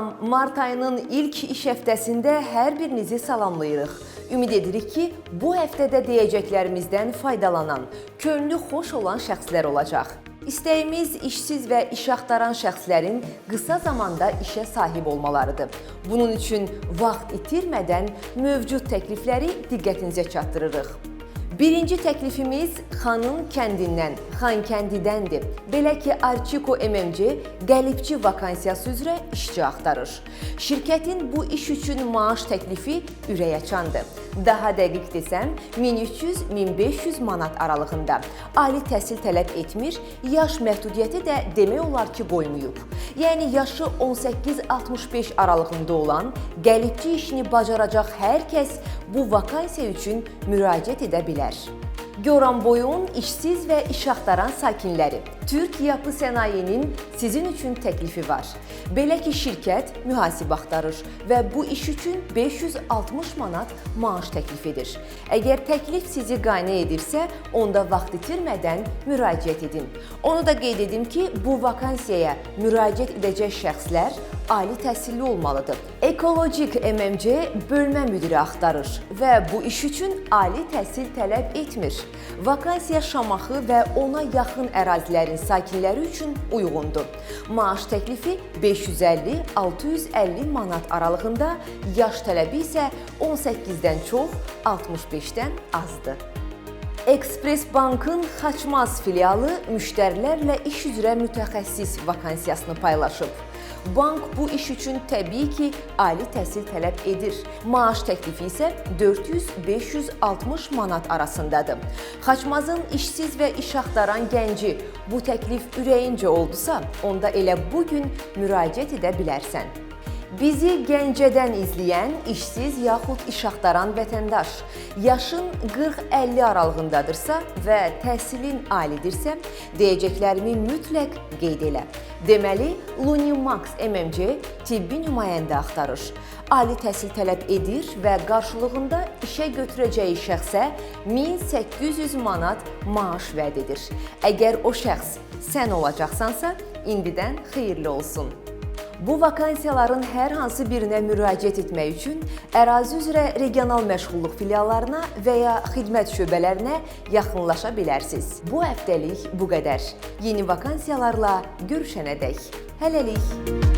Salam, mart ayının ilk iş həftəsində hər birinizi salamlayırıq. Ümid edirik ki, bu həftədə deyəcəklərimizdən faydalanan, könlü xoş olan şəxslər olacaq. İstəyimiz işsiz və iş axtaran şəxslərin qısa zamanda işə sahib olmalarıdır. Bunun üçün vaxt itirmədən mövcud təklifləri diqqətinizə çatdırırıq. Birinci təklifimiz Xanın kəndindən, Xankəndidəndir. Belə ki, Archiko MMC qəlibçi vakansiyası üzrə işçi axtarır. Şirkətin bu iş üçün maaş təklifi ürəkaçandır. Daha dəqiq desəm, 1300-1500 manat aralığında. Ali təhsil tələb etmir, yaş məhdudiyyəti də demək olar ki, qoymayıb. Yəni, yaşı 18-65 aralığında olan, qəlibçi işini bacaracaq hər kəs bu vakansiya üçün müraciət edə bilər. Goranboyun işsiz və iş axtaran sakinləri. Türk Yapı Sənayenin sizin üçün təklifi var. Belə ki, şirkət mühasib axtarır və bu iş üçün 560 manat maaş təklif edir. Əgər təklif sizi qane edirsə, onda vaxt itirmədən müraciət edin. Onu da qeyd edim ki, bu vakansiyaya müraciət edəcək şəxslər ali təhsilli olmalıdır. Ekolojik MMC bölmə müdiri axtarır və bu iş üçün ali təhsil tələb etmir. Vakansiya Şamaxı və ona yaxın ərazilərin sakinləri üçün uyğundur. Maaş təklifi 550-650 manat aralığında, yaş tələbi isə 18-dən çox, 65-dən azdır. Express Bankın Xaçmaz filialı müştərilərlə iş üzrə mütəxəssis vakansiyasını paylaşıb. Bank bu iş üçün təbii ki, ali təhsil tələb edir. Maaş təklifi isə 400-560 manat arasındadır. Xaçmazın işsiz və iş axtaran gənci bu təklif ürəyincə oldusa, onda elə bugün müraciət edə bilərsən. Bizi Gəncədən izləyən, işsiz yaxud iş axtaran vətəndaş, yaşın 40-50 aralığındadırsa və təhsilin alidirsə, deyəcəklərimi mütləq qeyd elə. Deməli, Lunimax MMC tibbi nümayəndə axtarır. Ali təhsil tələb edir və qarşılığında işə götürəcəyi şəxsə 1800 manat maaş vəd edir. Əgər o şəxs sən olacaqsansa, indidən xeyirli olsun. Bu vakansiyaların hər hansı birinə müraciət etmək üçün ərazi üzrə regional məşğulluq filiallarına və ya xidmət şöbələrinə yaxınlaşa bilərsiniz. Bu həftəlik bu qədər. Yeni vakansiyalarla görüşənədək. Hələlik.